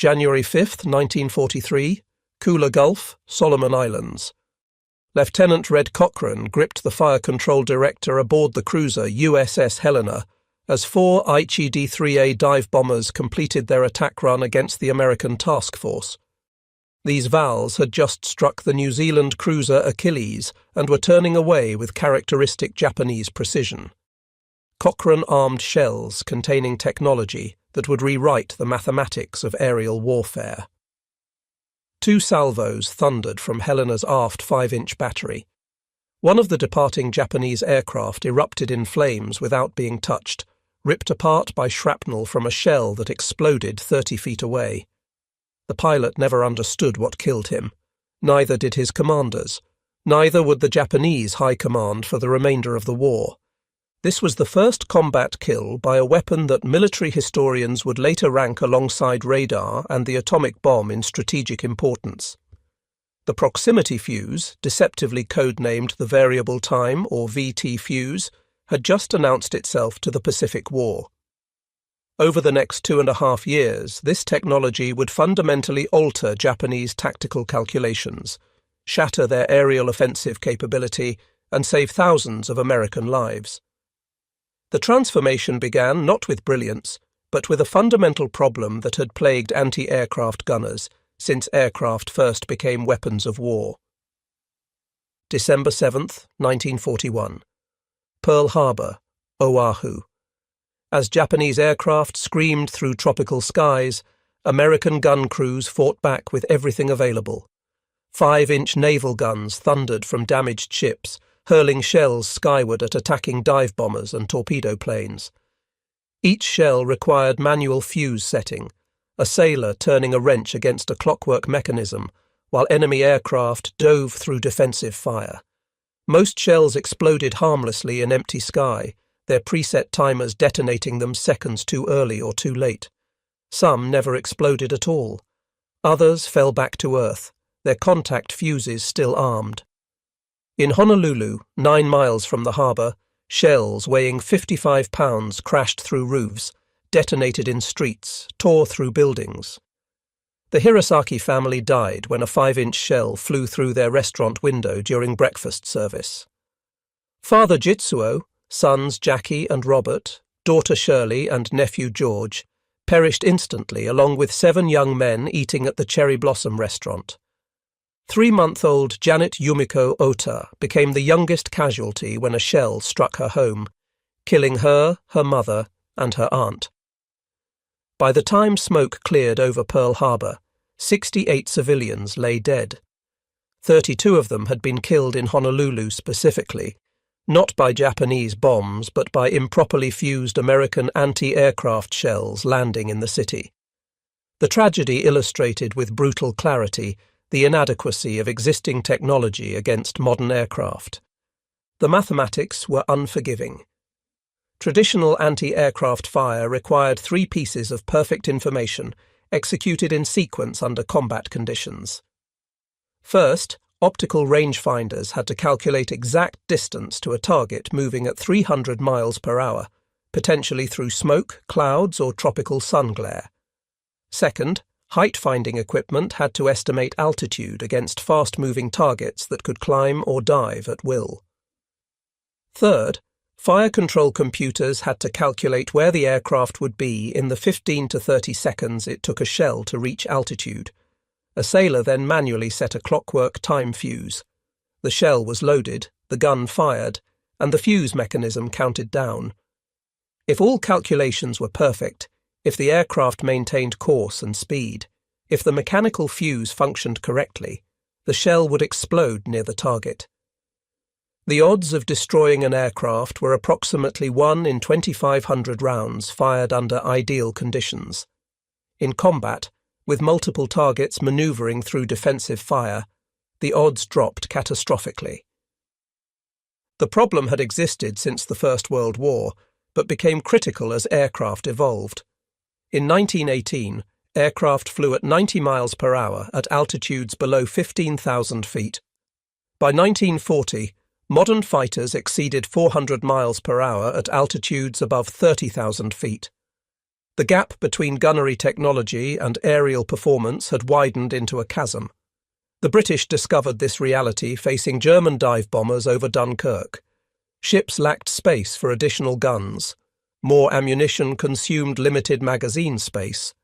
January 5, 1943, Kula Gulf, Solomon Islands. Lieutenant Red Cochran gripped the fire control director aboard the cruiser USS Helena as 4 Aichi D-3A dive bombers completed their attack run against the American task force. These Vals had just struck the New Zealand cruiser Achilles and were turning away with characteristic Japanese precision. Cochrane armed shells containing technology that would rewrite the mathematics of aerial warfare. 2 salvos thundered from Helena's aft 5-inch battery. One of the departing Japanese aircraft erupted in flames without being touched, ripped apart by shrapnel from a shell that exploded 30 feet away. The pilot never understood what killed him. Neither did his commanders. Neither would the Japanese high command for the remainder of the war. This was the first combat kill by a weapon that military historians would later rank alongside radar and the atomic bomb in strategic importance. The proximity fuse, deceptively codenamed the variable time or VT fuse, had just announced itself to the Pacific War. Over the next 2.5 years, this technology would fundamentally alter Japanese tactical calculations, shatter their aerial offensive capability, and save thousands of American lives. The transformation began not with brilliance, but with a fundamental problem that had plagued anti-aircraft gunners since aircraft first became weapons of war. December 7, 1941. Pearl Harbor, Oahu. As Japanese aircraft screamed through tropical skies, American gun crews fought back with everything available. 5-inch naval guns thundered from damaged ships, hurling shells skyward at attacking dive bombers and torpedo planes. Each shell required manual fuse setting, a sailor turning a wrench against a clockwork mechanism, while enemy aircraft dove through defensive fire. Most shells exploded harmlessly in empty sky, their preset timers detonating them seconds too early or too late. Some never exploded at all. Others fell back to earth, their contact fuses still armed. In Honolulu, 9 miles from the harbour, shells weighing 55 pounds crashed through roofs, detonated in streets, tore through buildings. The Hirosaki family died when a 5-inch shell flew through their restaurant window during breakfast service. Father Jitsuo, sons Jackie and Robert, daughter Shirley and nephew George, perished instantly along with 7 young men eating at the Cherry Blossom restaurant. 3-month-old Janet Yumiko Ota became the youngest casualty when a shell struck her home, killing her, her mother, and her aunt. By the time smoke cleared over Pearl Harbor, 68 civilians lay dead. 32 of them had been killed in Honolulu specifically, not by Japanese bombs but by improperly fused American anti-aircraft shells landing in the city. The tragedy illustrated with brutal clarity the inadequacy of existing technology against modern aircraft. The mathematics were unforgiving. Traditional anti-aircraft fire required 3 pieces of perfect information executed in sequence under combat conditions. First, optical rangefinders had to calculate exact distance to a target moving at 300 miles per hour, potentially through smoke, clouds, or tropical sun glare. Second, height-finding equipment had to estimate altitude against fast-moving targets that could climb or dive at will. Third, fire control computers had to calculate where the aircraft would be in the 15 to 30 seconds it took a shell to reach altitude. A sailor then manually set a clockwork time fuse. The shell was loaded, the gun fired, and the fuse mechanism counted down. If all calculations were perfect, if the aircraft maintained course and speed, if the mechanical fuse functioned correctly, the shell would explode near the target. The odds of destroying an aircraft were approximately 1 in 2,500 rounds fired under ideal conditions. In combat, with multiple targets maneuvering through defensive fire, the odds dropped catastrophically. The problem had existed since the First World War, but became critical as aircraft evolved. In 1918, aircraft flew at 90 miles per hour at altitudes below 15,000 feet. By 1940, modern fighters exceeded 400 miles per hour at altitudes above 30,000 feet. The gap between gunnery technology and aerial performance had widened into a chasm. The British discovered this reality facing German dive bombers over Dunkirk. Ships lacked space for additional guns. More ammunition consumed limited magazine space.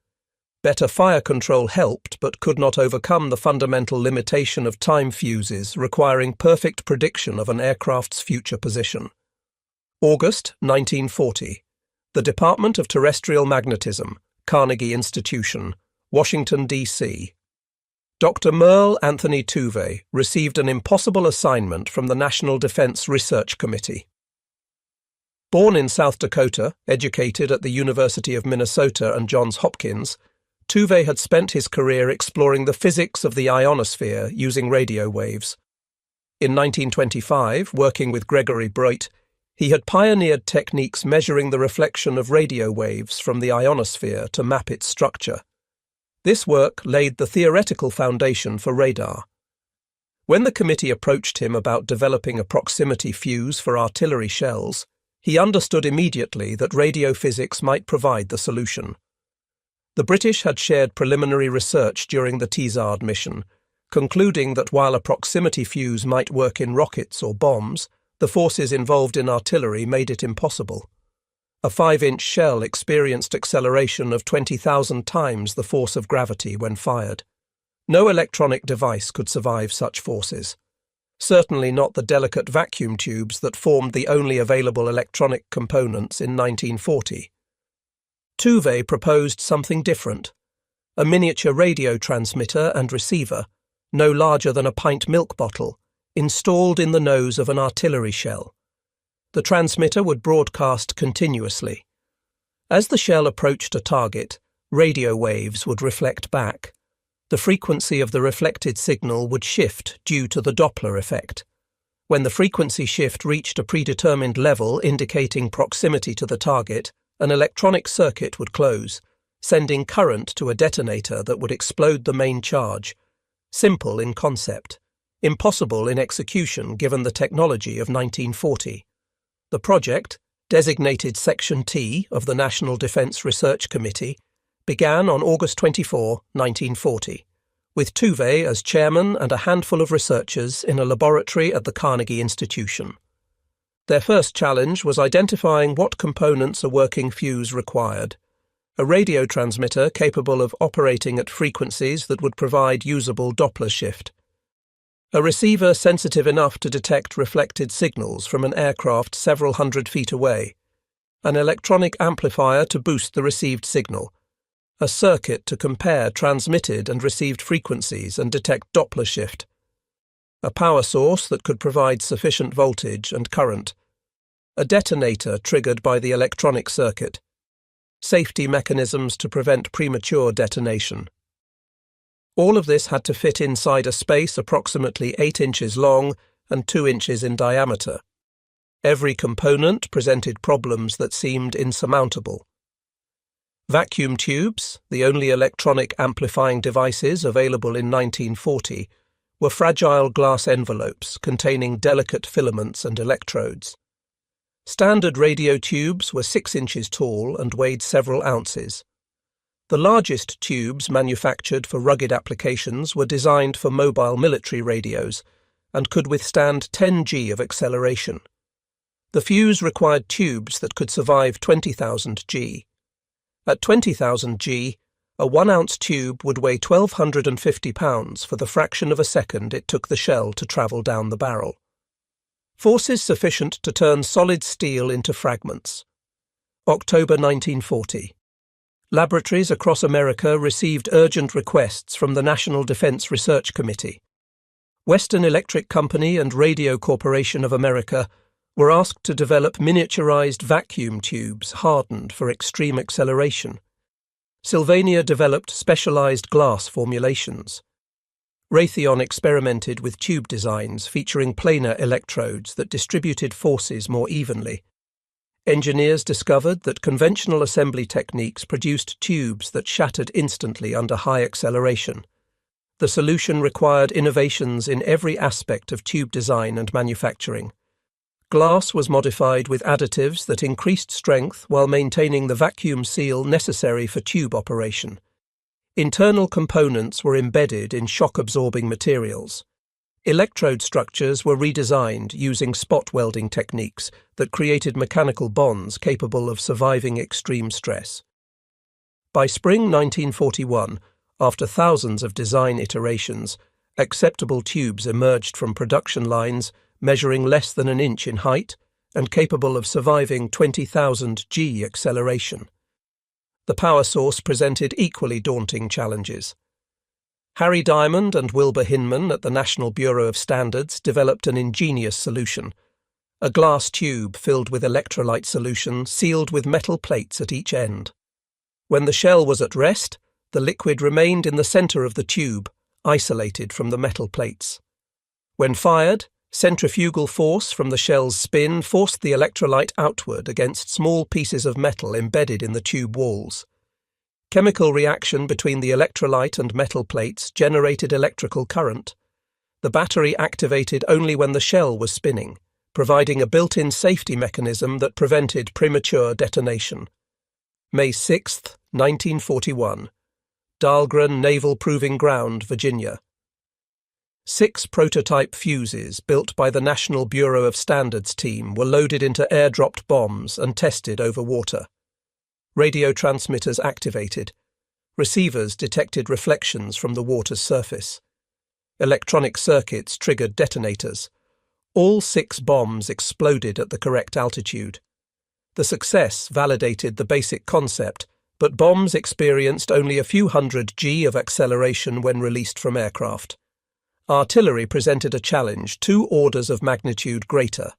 Better fire control helped but could not overcome the fundamental limitation of time fuses requiring perfect prediction of an aircraft's future position. August 1940. The Department of Terrestrial Magnetism, Carnegie Institution, Washington, D.C. Dr. Merle Anthony Tuve received an impossible assignment from the National Defense Research Committee. Born in South Dakota, educated at the University of Minnesota and Johns Hopkins, Tuve had spent his career exploring the physics of the ionosphere using radio waves. In 1925, working with Gregory Breut, he had pioneered techniques measuring the reflection of radio waves from the ionosphere to map its structure. This work laid the theoretical foundation for radar. When the committee approached him about developing a proximity fuse for artillery shells, he understood immediately that radio physics might provide the solution. The British had shared preliminary research during the Teazard mission, concluding that while a proximity fuse might work in rockets or bombs, the forces involved in artillery made it impossible. A 5-inch shell experienced acceleration of 20,000 times the force of gravity when fired. No electronic device could survive such forces. Certainly not the delicate vacuum tubes that formed the only available electronic components in 1940. Tuve proposed something different: a miniature radio transmitter and receiver, no larger than a pint milk bottle, installed in the nose of an artillery shell. The transmitter would broadcast continuously. As the shell approached a target, radio waves would reflect back. The frequency of the reflected signal would shift due to the Doppler effect. When the frequency shift reached a predetermined level indicating proximity to the target, an electronic circuit would close, sending current to a detonator that would explode the main charge. Simple in concept, impossible in execution given the technology of 1940. The project, designated Section T of the National Defense Research Committee, began on August 24, 1940, with Tuve as chairman and a handful of researchers in a laboratory at the Carnegie Institution. Their first challenge was identifying what components a working fuse required: a radio transmitter capable of operating at frequencies that would provide usable Doppler shift, a receiver sensitive enough to detect reflected signals from an aircraft several hundred feet away, an electronic amplifier to boost the received signal, a circuit to compare transmitted and received frequencies and detect Doppler shift, a power source that could provide sufficient voltage and current, a detonator triggered by the electronic circuit, safety mechanisms to prevent premature detonation. All of this had to fit inside a space approximately 8 inches long and 2 inches in diameter. Every component presented problems that seemed insurmountable. Vacuum tubes, the only electronic amplifying devices available in 1940, were fragile glass envelopes containing delicate filaments and electrodes. Standard radio tubes were 6 inches tall and weighed several ounces. The largest tubes manufactured for rugged applications were designed for mobile military radios and could withstand 10 G of acceleration. The fuse required tubes that could survive 20,000 G. At 20,000 G, a 1-ounce tube would weigh 1,250 pounds for the fraction of a second it took the shell to travel down the barrel. Forces sufficient to turn solid steel into fragments. October 1940. Laboratories across America received urgent requests from the National Defense Research Committee. Western Electric Company and Radio Corporation of America were asked to develop miniaturized vacuum tubes hardened for extreme acceleration. Sylvania developed specialized glass formulations. Raytheon experimented with tube designs featuring planar electrodes that distributed forces more evenly. Engineers discovered that conventional assembly techniques produced tubes that shattered instantly under high acceleration. The solution required innovations in every aspect of tube design and manufacturing. Glass was modified with additives that increased strength while maintaining the vacuum seal necessary for tube operation. Internal components were embedded in shock-absorbing materials. Electrode structures were redesigned using spot welding techniques that created mechanical bonds capable of surviving extreme stress. By spring 1941, after thousands of design iterations, acceptable tubes emerged from production lines measuring less than an inch in height and capable of surviving 20,000 G acceleration. The power source presented equally daunting challenges. Harry Diamond and Wilbur Hinman at the National Bureau of Standards developed an ingenious solution: a glass tube filled with electrolyte solution sealed with metal plates at each end. When the shell was at rest, the liquid remained in the center of the tube, isolated from the metal plates. When fired, centrifugal force from the shell's spin forced the electrolyte outward against small pieces of metal embedded in the tube walls. Chemical reaction between the electrolyte and metal plates generated electrical current. The battery activated only when the shell was spinning, providing a built-in safety mechanism that prevented premature detonation. May 6, 1941. Dahlgren Naval Proving Ground, Virginia. 6 prototype fuses built by the National Bureau of Standards team were loaded into air-dropped bombs and tested over water. Radio transmitters activated. Receivers detected reflections from the water's surface. Electronic circuits triggered detonators. All 6 bombs exploded at the correct altitude. The success validated the basic concept, but bombs experienced only a few hundred G of acceleration when released from aircraft. Artillery presented a challenge 2 orders of magnitude greater.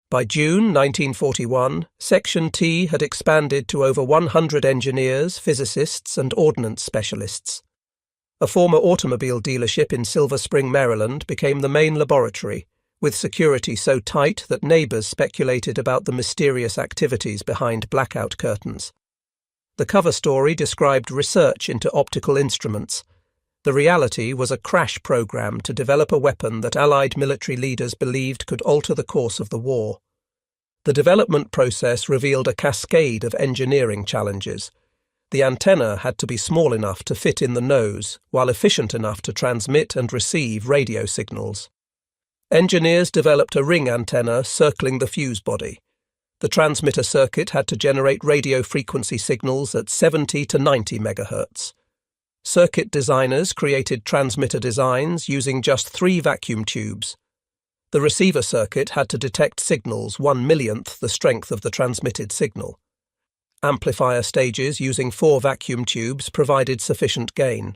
By June 1941, Section T had expanded to over 100 engineers, physicists, and ordnance specialists. A former automobile dealership in Silver Spring, Maryland, became the main laboratory, with security so tight that neighbors speculated about the mysterious activities behind blackout curtains. The cover story described research into optical instruments. The reality was a crash program to develop a weapon that Allied military leaders believed could alter the course of the war. The development process revealed a cascade of engineering challenges. The antenna had to be small enough to fit in the nose, while efficient enough to transmit and receive radio signals. Engineers developed a ring antenna circling the fuse body. The transmitter circuit had to generate radio frequency signals at 70 to 90 MHz. Circuit designers created transmitter designs using just 3 vacuum tubes. The receiver circuit had to detect signals 1/millionth the strength of the transmitted signal. Amplifier stages using 4 vacuum tubes provided sufficient gain.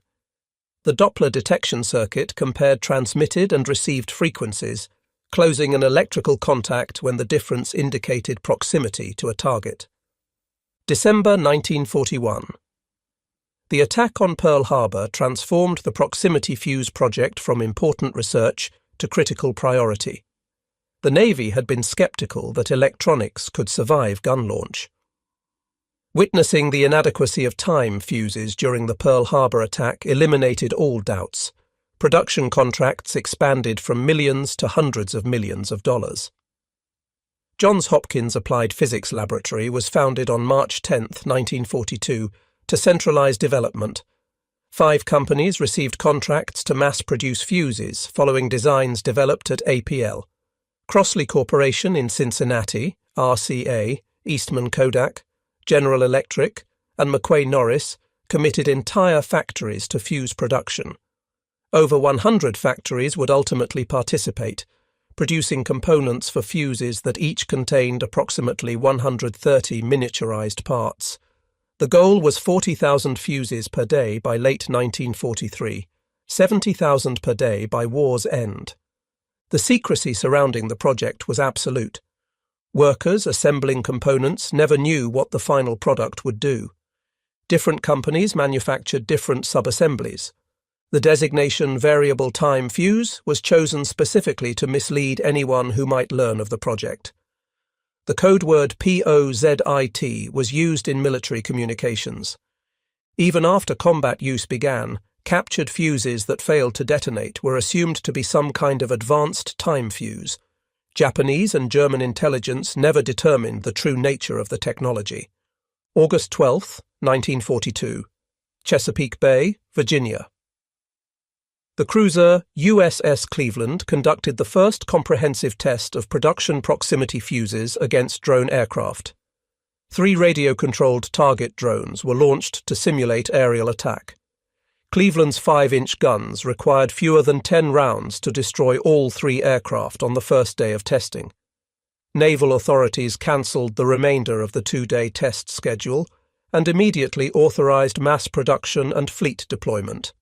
The Doppler detection circuit compared transmitted and received frequencies, closing an electrical contact when the difference indicated proximity to a target. December 1941. The attack on Pearl Harbor transformed the proximity fuse project from important research to critical priority. The Navy had been skeptical that electronics could survive gun launch. Witnessing the inadequacy of time fuses during the Pearl Harbor attack eliminated all doubts. Production contracts expanded from millions to hundreds of millions of dollars. Johns Hopkins Applied Physics Laboratory was founded on March 10, 1942, to centralize development. 5 companies received contracts to mass-produce fuses following designs developed at APL. Crossley Corporation in Cincinnati, RCA, Eastman Kodak, General Electric, and McQuay Norris committed entire factories to fuse production. Over 100 factories would ultimately participate, producing components for fuses that each contained approximately 130 miniaturized parts. The goal was 40,000 fuses per day by late 1943, 70,000 per day by war's end. The secrecy surrounding the project was absolute. Workers assembling components never knew what the final product would do. Different companies manufactured different subassemblies. The designation variable time fuse was chosen specifically to mislead anyone who might learn of the project. The code word POZIT was used in military communications. Even after combat use began, captured fuses that failed to detonate were assumed to be some kind of advanced time fuse. Japanese and German intelligence never determined the true nature of the technology. August 12, 1942. Chesapeake Bay, Virginia. The cruiser USS Cleveland conducted the first comprehensive test of production proximity fuses against drone aircraft. 3 radio-controlled target drones were launched to simulate aerial attack. Cleveland's 5-inch guns required fewer than 10 rounds to destroy all 3 aircraft on the first day of testing. Naval authorities cancelled the remainder of the 2-day test schedule and immediately authorized mass production and fleet deployment.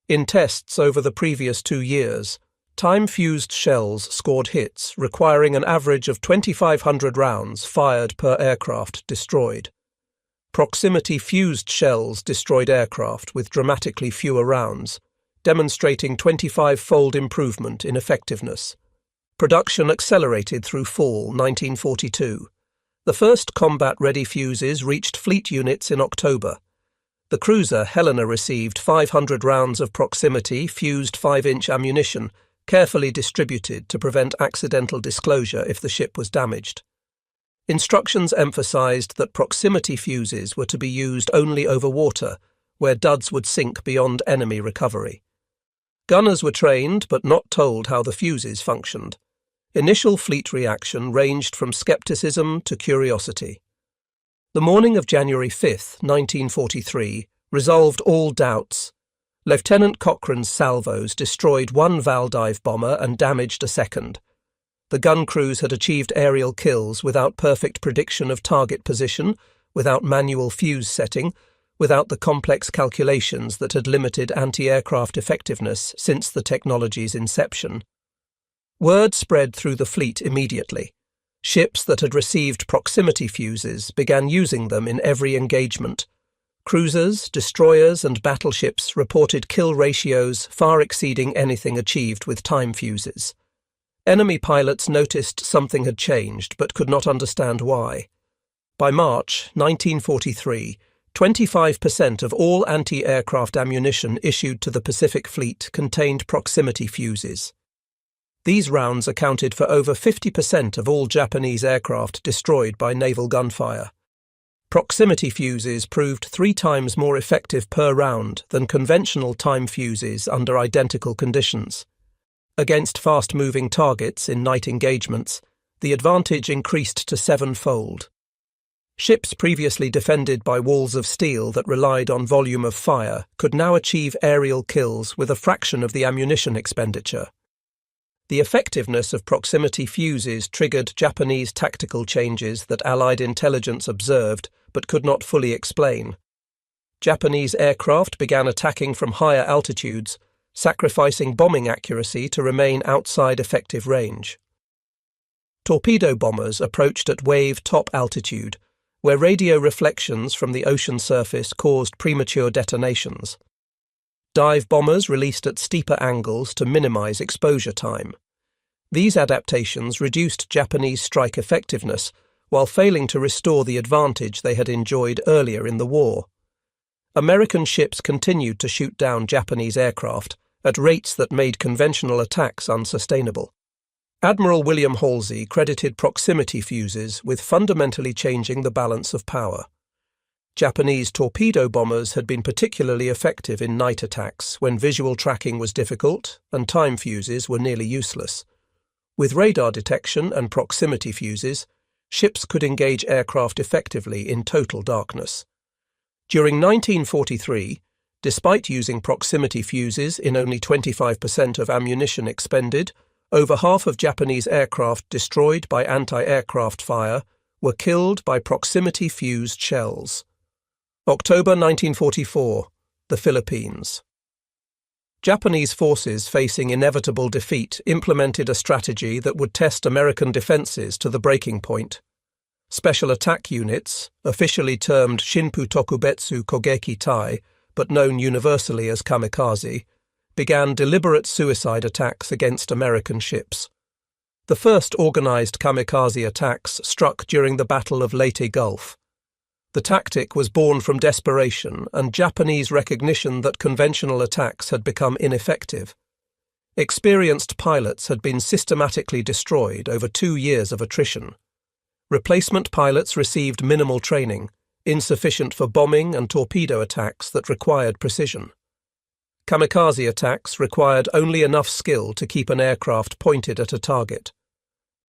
In tests over the previous 2 years, time-fused shells scored hits requiring an average of 2,500 rounds fired per aircraft destroyed. Proximity-fused shells destroyed aircraft with dramatically fewer rounds, demonstrating 25-fold improvement in effectiveness. Production accelerated through fall 1942. The first combat-ready fuses reached fleet units in October. The cruiser Helena received 500 rounds of proximity-fused 5-inch ammunition, carefully distributed to prevent accidental disclosure if the ship was damaged. Instructions emphasized that proximity fuses were to be used only over water, where duds would sink beyond enemy recovery. Gunners were trained but not told how the fuses functioned. Initial fleet reaction ranged from skepticism to curiosity. The morning of January 5, 1943, resolved all doubts. Lieutenant Cochrane's salvos destroyed 1 Valdive bomber and damaged a second. The gun crews had achieved aerial kills without perfect prediction of target position, without manual fuse setting, without the complex calculations that had limited anti-aircraft effectiveness since the technology's inception. Word spread through the fleet immediately. Ships that had received proximity fuses began using them in every engagement. Cruisers, destroyers, and battleships reported kill ratios far exceeding anything achieved with time fuses. Enemy pilots noticed something had changed but could not understand why. By March 1943, 25% of all anti-aircraft ammunition issued to the Pacific Fleet contained proximity fuses. These rounds accounted for over 50% of all Japanese aircraft destroyed by naval gunfire. Proximity fuses proved 3 times more effective per round than conventional time fuses under identical conditions. Against fast-moving targets in night engagements, the advantage increased to 7-fold. Ships previously defended by walls of steel that relied on volume of fire could now achieve aerial kills with a fraction of the ammunition expenditure. The effectiveness of proximity fuses triggered Japanese tactical changes that Allied intelligence observed but could not fully explain. Japanese aircraft began attacking from higher altitudes, sacrificing bombing accuracy to remain outside effective range. Torpedo bombers approached at wave top altitude, where radio reflections from the ocean surface caused premature detonations. Dive bombers released at steeper angles to minimize exposure time. These adaptations reduced Japanese strike effectiveness while failing to restore the advantage they had enjoyed earlier in the war. American ships continued to shoot down Japanese aircraft at rates that made conventional attacks unsustainable. Admiral William Halsey credited proximity fuses with fundamentally changing the balance of power. Japanese torpedo bombers had been particularly effective in night attacks when visual tracking was difficult and time fuses were nearly useless. With radar detection and proximity fuses, ships could engage aircraft effectively in total darkness. During 1943, despite using proximity fuses in only 25% of ammunition expended, over half of Japanese aircraft destroyed by anti-aircraft fire were killed by proximity-fused shells. October 1944, the Philippines. Japanese forces facing inevitable defeat implemented a strategy that would test American defenses to the breaking point. Special attack units, officially termed Shinpu Tokubetsu Kogeki Tai, but known universally as kamikaze, began deliberate suicide attacks against American ships. The first organized kamikaze attacks struck during the Battle of Leyte Gulf. The tactic was born from desperation and Japanese recognition that conventional attacks had become ineffective. Experienced pilots had been systematically destroyed over 2 years of attrition. Replacement pilots received minimal training, insufficient for bombing and torpedo attacks that required precision. Kamikaze attacks required only enough skill to keep an aircraft pointed at a target.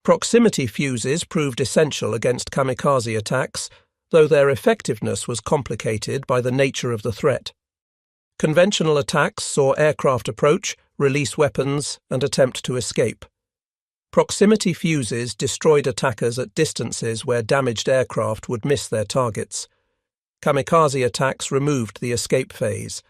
Proximity fuses proved essential against kamikaze attacks, though their effectiveness was complicated by the nature of the threat. Conventional attacks saw aircraft approach, release weapons, and attempt to escape. Proximity fuses destroyed attackers at distances where damaged aircraft would miss their targets. Kamikaze attacks removed the escape phase.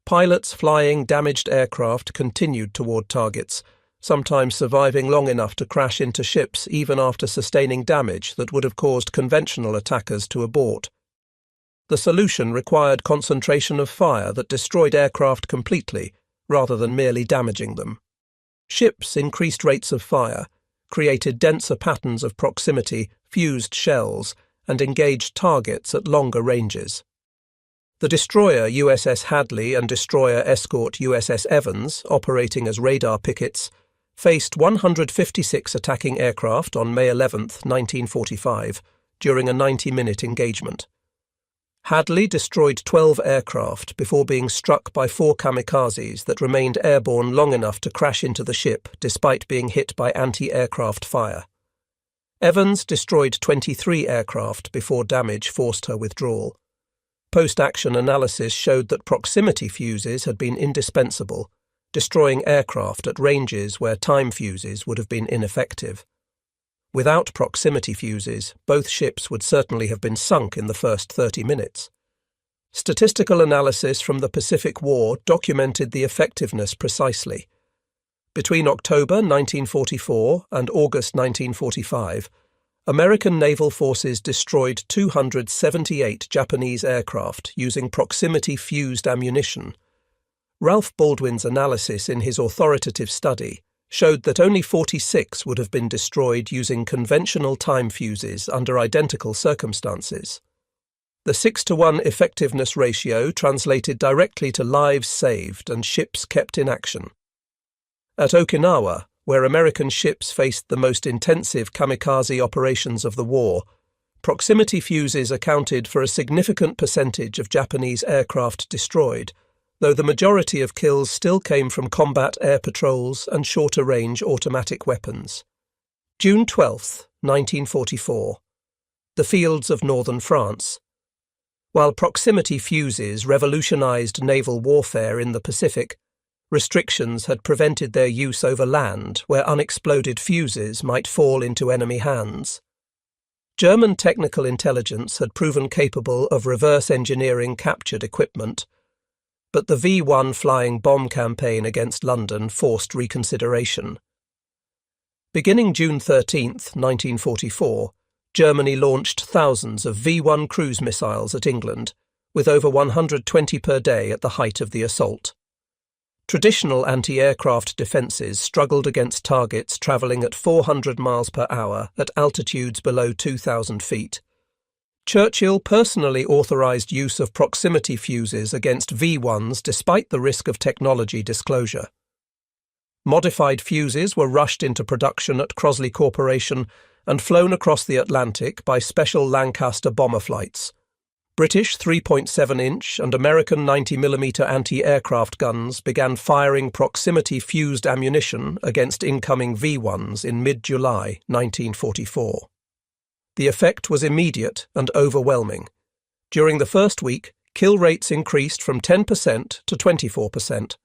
Pilots flying damaged aircraft continued toward targets, sometimes surviving long enough to crash into ships even after sustaining damage that would have caused conventional attackers to abort. The solution required concentration of fire that destroyed aircraft completely, rather than merely damaging them. Ships increased rates of fire, created denser patterns of proximity, fused shells, and engaged targets at longer ranges. The destroyer USS Hadley and destroyer escort USS Evans, operating as radar pickets, faced 156 attacking aircraft on May 11, 1945, during a 90-minute engagement. Hadley destroyed 12 aircraft before being struck by 4 kamikazes that remained airborne long enough to crash into the ship despite being hit by anti-aircraft fire. Evans destroyed 23 aircraft before damage forced her withdrawal. Post-action analysis showed that proximity fuses had been indispensable, destroying aircraft at ranges where time fuses would have been ineffective. Without proximity fuses, both ships would certainly have been sunk in the first 30 minutes. Statistical analysis from the Pacific War documented the effectiveness precisely. Between October 1944 and August 1945, American naval forces destroyed 278 Japanese aircraft using proximity-fused ammunition. Ralph Baldwin's analysis in his authoritative study showed that only 46 would have been destroyed using conventional time fuses under identical circumstances. The 6-to-1 effectiveness ratio translated directly to lives saved and ships kept in action. At Okinawa, where American ships faced the most intensive kamikaze operations of the war, proximity fuses accounted for a significant percentage of Japanese aircraft destroyed, though the majority of kills still came from combat air patrols and shorter-range automatic weapons. June 12, 1944. The fields of northern France. While proximity fuses revolutionized naval warfare in the Pacific, restrictions had prevented their use over land where unexploded fuses might fall into enemy hands. German technical intelligence had proven capable of reverse engineering captured equipment, but the V-1 flying bomb campaign against London forced reconsideration. Beginning June 13, 1944, Germany launched thousands of V-1 cruise missiles at England, with over 120 per day at the height of the assault. Traditional anti-aircraft defences struggled against targets travelling at 400 miles per hour at altitudes below 2,000 feet. Churchill personally authorised use of proximity fuses against V-1s despite the risk of technology disclosure. Modified fuses were rushed into production at Crosley Corporation and flown across the Atlantic by special Lancaster bomber flights. British 3.7-inch and American 90mm anti-aircraft guns began firing proximity-fused ammunition against incoming V-1s in mid-July 1944. The effect was immediate and overwhelming. During the first week, kill rates increased from 10% to 24%.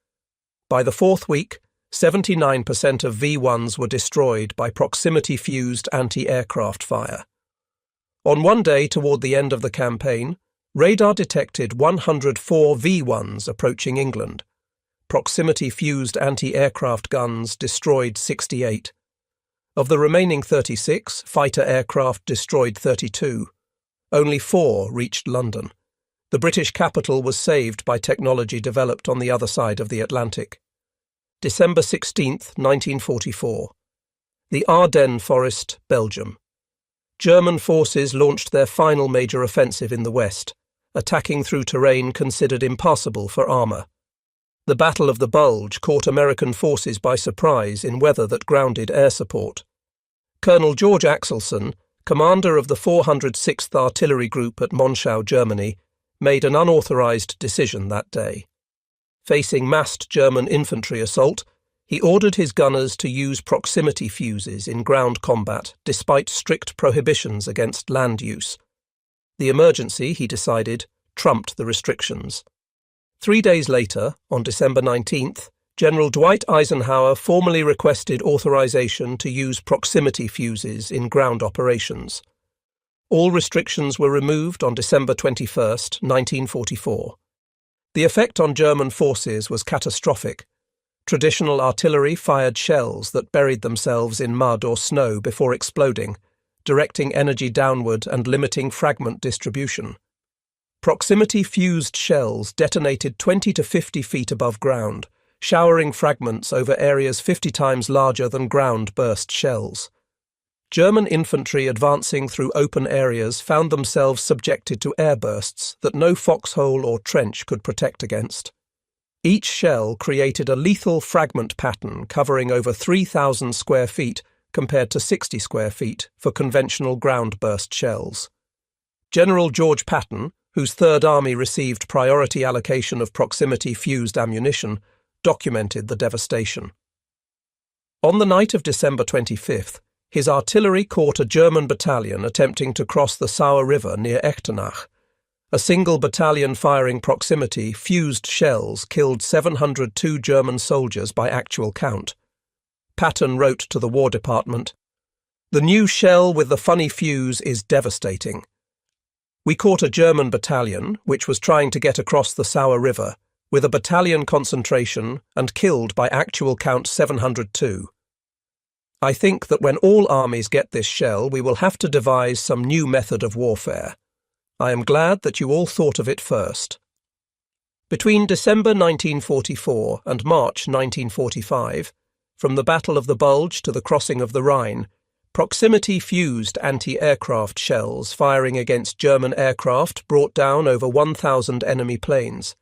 By the fourth week, 79% of V-1s were destroyed by proximity-fused anti-aircraft fire. On one day toward the end of the campaign, radar detected 104 V-1s approaching England. Proximity-fused anti-aircraft guns destroyed 68. Of the remaining 36, fighter aircraft destroyed 32. Only 4 reached London. The British capital was saved by technology developed on the other side of the Atlantic. December 16, 1944. The Ardennes Forest, Belgium. German forces launched their final major offensive in the west, attacking through terrain considered impassable for armour. The Battle of the Bulge caught American forces by surprise in weather that grounded air support. Colonel George Axelson, commander of the 406th Artillery Group at Monschau, Germany, made an unauthorized decision that day. Facing massed German infantry assault, he ordered his gunners to use proximity fuses in ground combat despite strict prohibitions against land use. The emergency, he decided, trumped the restrictions. 3 days later, on December 19th, General Dwight Eisenhower formally requested authorization to use proximity fuses in ground operations. All restrictions were removed on December 21, 1944. The effect on German forces was catastrophic. Traditional artillery fired shells that buried themselves in mud or snow before exploding, directing energy downward and limiting fragment distribution. Proximity-fused shells detonated 20 to 50 feet above ground, showering fragments over areas 50 times larger than ground-burst shells. German infantry advancing through open areas found themselves subjected to airbursts that no foxhole or trench could protect against. Each shell created a lethal fragment pattern covering over 3,000 square feet compared to 60 square feet for conventional ground-burst shells. General George Patton, whose Third Army received priority allocation of proximity-fused ammunition, documented the devastation. On the night of December 25th, his artillery caught a German battalion attempting to cross the Sauer River near Echternach. A single battalion firing proximity-fused shells killed 702 German soldiers by actual count. Patton wrote to the War Department, "The new shell with the funny fuse is devastating. We caught a German battalion, which was trying to get across the Sauer River, with a battalion concentration and killed by actual count 702. I think that when all armies get this shell, we will have to devise some new method of warfare. I am glad that you all thought of it first." Between December 1944 and March 1945, from the Battle of the Bulge to the crossing of the Rhine, proximity-fused anti-aircraft shells firing against German aircraft brought down over 1,000 enemy planes.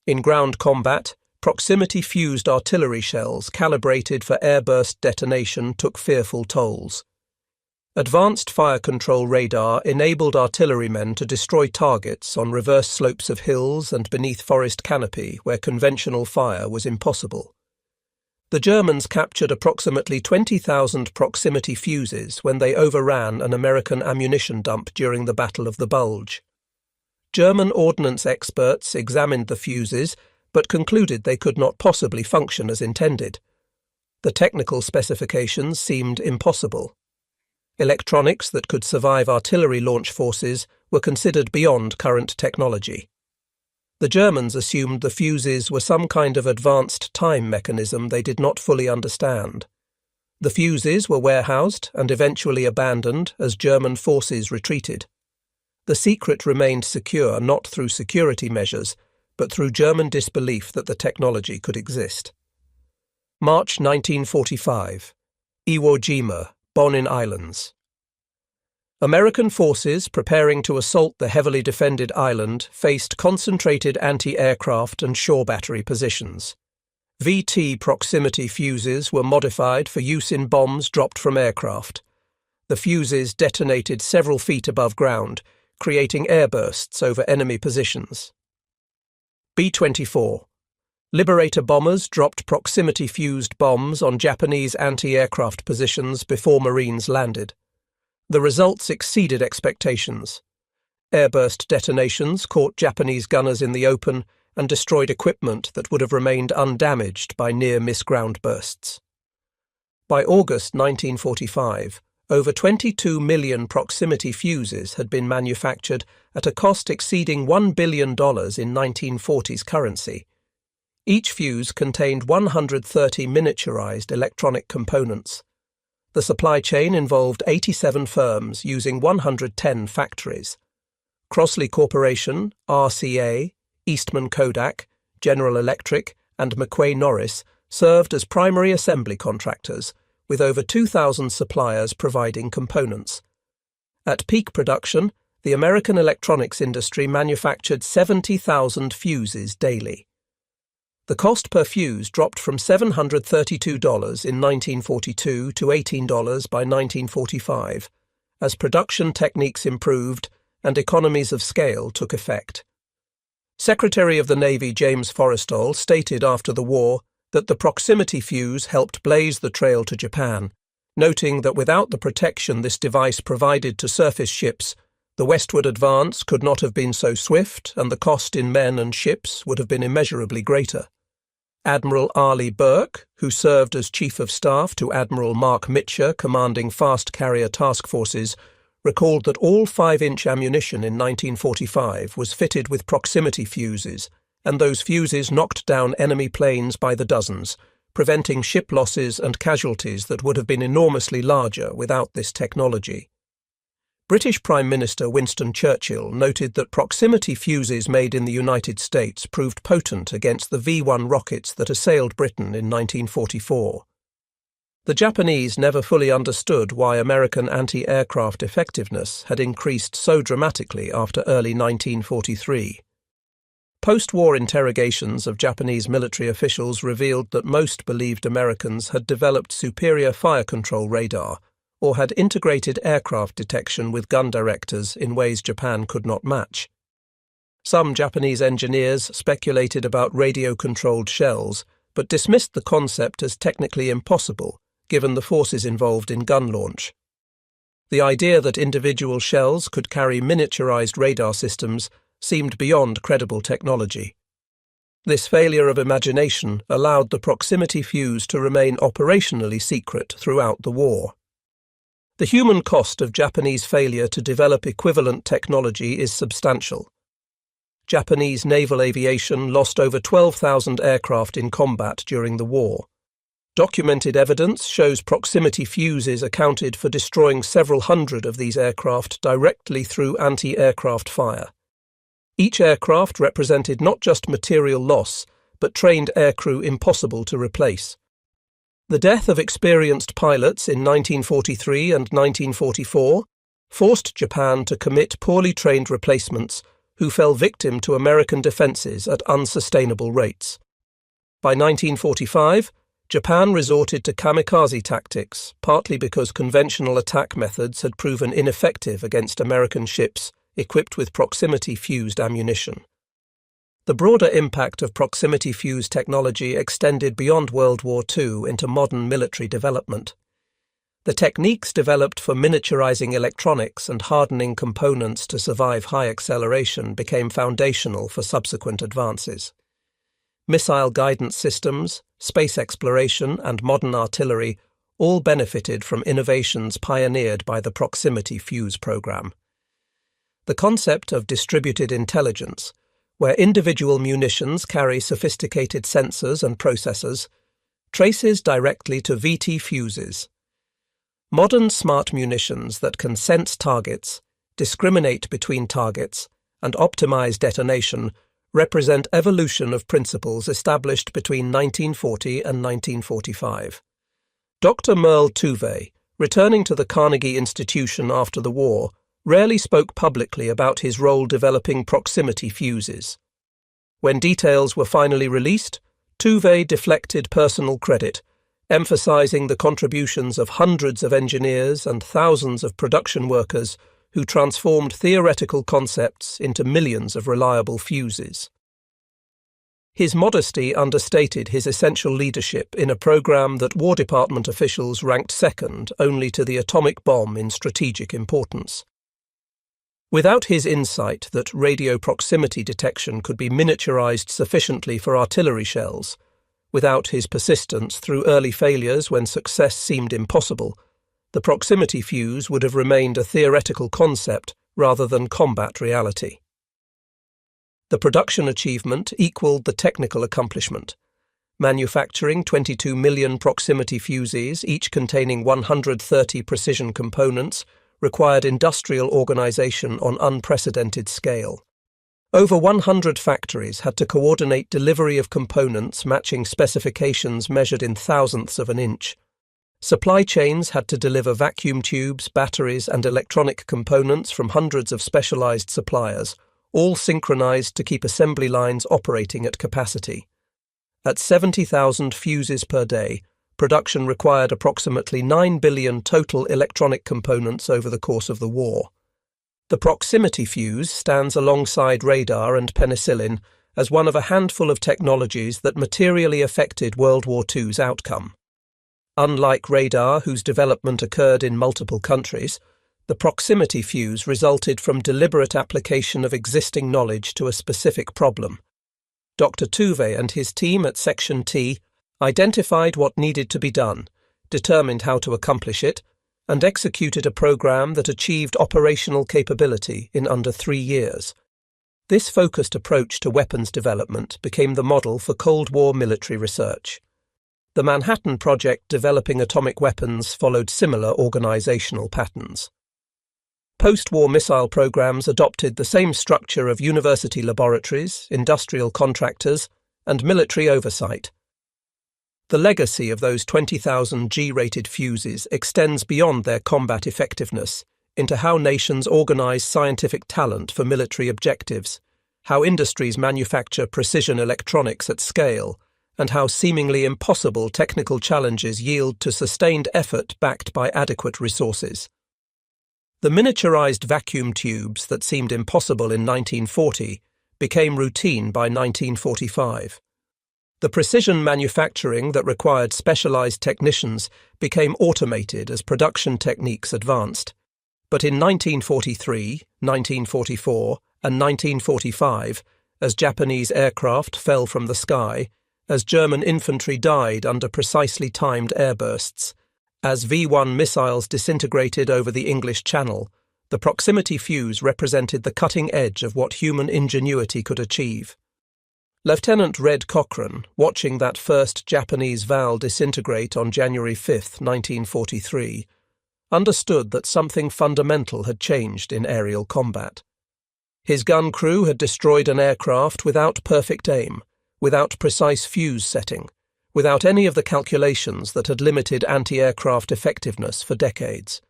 In ground combat, proximity-fused artillery shells calibrated for airburst detonation took fearful tolls. Advanced fire control radar enabled artillerymen to destroy targets on reverse slopes of hills and beneath forest canopy where conventional fire was impossible. The Germans captured approximately 20,000 proximity fuses when they overran an American ammunition dump during the Battle of the Bulge. German ordnance experts examined the fuses but concluded they could not possibly function as intended. The technical specifications seemed impossible. Electronics that could survive artillery launch forces were considered beyond current technology. The Germans assumed the fuses were some kind of advanced time mechanism they did not fully understand. The fuses were warehoused and eventually abandoned as German forces retreated. The secret remained secure not through security measures, but through German disbelief that the technology could exist. March 1945. Iwo Jima, Bonin Islands. American forces preparing to assault the heavily defended island faced concentrated anti-aircraft and shore battery positions. VT proximity fuses were modified for use in bombs dropped from aircraft. The fuses detonated several feet above ground, creating airbursts over enemy positions. B-24. Liberator bombers dropped proximity-fused bombs on Japanese anti-aircraft positions before Marines landed. The results exceeded expectations. Airburst detonations caught Japanese gunners in the open and destroyed equipment that would have remained undamaged by near-miss ground bursts. By August 1945, over 22 million proximity fuses had been manufactured at a cost exceeding $1 billion in 1940s currency. Each fuse contained 130 miniaturized electronic components. The supply chain involved 87 firms using 110 factories. Crossley Corporation, RCA, Eastman Kodak, General Electric, and McQuay Norris served as primary assembly contractors, with over 2,000 suppliers providing components. At peak production, the American electronics industry manufactured 70,000 fuses daily. The cost per fuse dropped from $732 in 1942 to $18 by 1945, as production techniques improved and economies of scale took effect. Secretary of the Navy James Forrestal stated after the war that the proximity fuse helped blaze the trail to Japan, noting that without the protection this device provided to surface ships, the westward advance could not have been so swift and the cost in men and ships would have been immeasurably greater. Admiral Arleigh Burke, who served as Chief of Staff to Admiral Mark Mitcher commanding fast carrier task forces, recalled that all 5-inch ammunition in 1945 was fitted with proximity fuses, and those fuses knocked down enemy planes by the dozens, preventing ship losses and casualties that would have been enormously larger without this technology. British Prime Minister Winston Churchill noted that proximity fuses made in the United States proved potent against the V-1 rockets that assailed Britain in 1944. The Japanese never fully understood why American anti-aircraft effectiveness had increased so dramatically after early 1943. Post-war interrogations of Japanese military officials revealed that most believed Americans had developed superior fire control radar or had integrated aircraft detection with gun directors in ways Japan could not match. Some Japanese engineers speculated about radio-controlled shells, but dismissed the concept as technically impossible, given the forces involved in gun launch. The idea that individual shells could carry miniaturized radar systems seemed beyond credible technology. This failure of imagination allowed the proximity fuse to remain operationally secret throughout the war. The human cost of Japanese failure to develop equivalent technology is substantial. Japanese naval aviation lost over 12,000 aircraft in combat during the war. Documented evidence shows proximity fuses accounted for destroying several hundred of these aircraft directly through anti-aircraft fire. Each aircraft represented not just material loss, but trained aircrew impossible to replace. The death of experienced pilots in 1943 and 1944 forced Japan to commit poorly trained replacements who fell victim to American defenses at unsustainable rates. By 1945, Japan resorted to kamikaze tactics, partly because conventional attack methods had proven ineffective against American ships equipped with proximity-fused ammunition. The broader impact of proximity-fuse technology extended beyond World War II into modern military development. The techniques developed for miniaturizing electronics and hardening components to survive high acceleration became foundational for subsequent advances. Missile guidance systems, space exploration, and modern artillery all benefited from innovations pioneered by the proximity fuse program. The concept of distributed intelligence, where individual munitions carry sophisticated sensors and processors, traces directly to VT fuses. Modern smart munitions that can sense targets, discriminate between targets, and optimize detonation represent evolution of principles established between 1940 and 1945. Dr. Merle Tuve, returning to the Carnegie Institution after the war, rarely spoke publicly about his role developing proximity fuses. When details were finally released, Tuve deflected personal credit, emphasizing the contributions of hundreds of engineers and thousands of production workers who transformed theoretical concepts into millions of reliable fuses. His modesty understated his essential leadership in a program that War Department officials ranked second only to the atomic bomb in strategic importance. Without his insight that radio proximity detection could be miniaturized sufficiently for artillery shells, without his persistence through early failures when success seemed impossible, the proximity fuse would have remained a theoretical concept rather than combat reality. The production achievement equaled the technical accomplishment. Manufacturing 22 million proximity fuses, each containing 130 precision components, required industrial organization on unprecedented scale. Over 100 factories had to coordinate delivery of components matching specifications measured in thousandths of an inch. Supply chains had to deliver vacuum tubes, batteries, and electronic components from hundreds of specialized suppliers, all synchronized to keep assembly lines operating at capacity. At 70,000 fuses per day, production required approximately 9 billion total electronic components over the course of the war. The proximity fuse stands alongside radar and penicillin as one of a handful of technologies that materially affected World War II's outcome. Unlike radar, whose development occurred in multiple countries, the proximity fuse resulted from deliberate application of existing knowledge to a specific problem. Dr. Tuve and his team at Section T identified what needed to be done, determined how to accomplish it, and executed a program that achieved operational capability in under 3 years. This focused approach to weapons development became the model for Cold War military research. The Manhattan Project developing atomic weapons followed similar organizational patterns. Post-war missile programs adopted the same structure of university laboratories, industrial contractors, and military oversight. The legacy of those 20,000 G-rated fuses extends beyond their combat effectiveness into how nations organize scientific talent for military objectives, how industries manufacture precision electronics at scale, and how seemingly impossible technical challenges yield to sustained effort backed by adequate resources. The miniaturized vacuum tubes that seemed impossible in 1940 became routine by 1945. The precision manufacturing that required specialized technicians became automated as production techniques advanced. But in 1943, 1944, and 1945, as Japanese aircraft fell from the sky, as German infantry died under precisely timed airbursts, as V-1 missiles disintegrated over the English Channel, the proximity fuse represented the cutting edge of what human ingenuity could achieve. Lieutenant Red Cochrane, watching that first Japanese VAL disintegrate on January 5, 1943, understood that something fundamental had changed in aerial combat. His gun crew had destroyed an aircraft without perfect aim, without precise fuse setting, without any of the calculations that had limited anti-aircraft effectiveness for decades.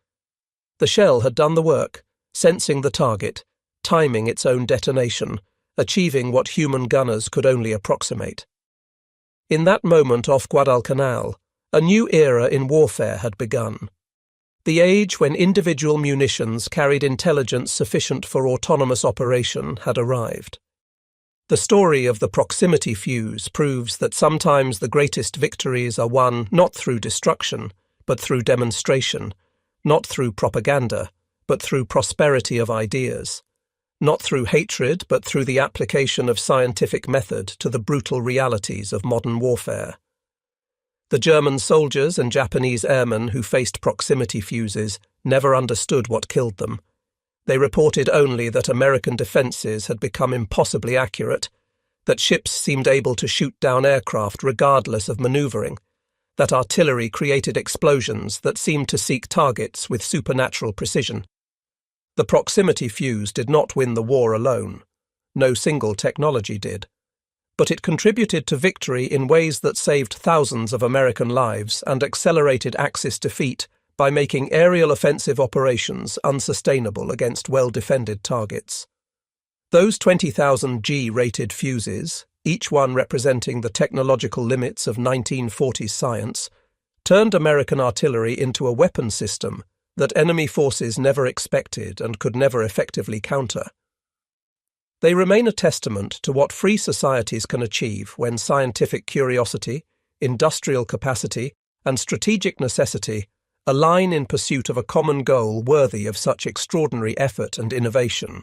The shell had done the work, sensing the target, timing its own detonation, achieving what human gunners could only approximate. In that moment off Guadalcanal, a new era in warfare had begun. The age when individual munitions carried intelligence sufficient for autonomous operation had arrived. The story of the proximity fuse proves that sometimes the greatest victories are won not through destruction, but through demonstration, not through propaganda, but through prosperity of ideas, not through hatred, but through the application of scientific method to the brutal realities of modern warfare. The German soldiers and Japanese airmen who faced proximity fuses never understood what killed them. They reported only that American defenses had become impossibly accurate, that ships seemed able to shoot down aircraft regardless of maneuvering, that artillery created explosions that seemed to seek targets with supernatural precision. The proximity fuse did not win the war alone. No single technology did. But it contributed to victory in ways that saved thousands of American lives and accelerated Axis defeat by making aerial offensive operations unsustainable against well-defended targets. Those 20,000 G-rated fuses, each one representing the technological limits of 1940s science, turned American artillery into a weapon system that enemy forces never expected and could never effectively counter. They remain a testament to what free societies can achieve when scientific curiosity, industrial capacity, and strategic necessity align in pursuit of a common goal worthy of such extraordinary effort and innovation.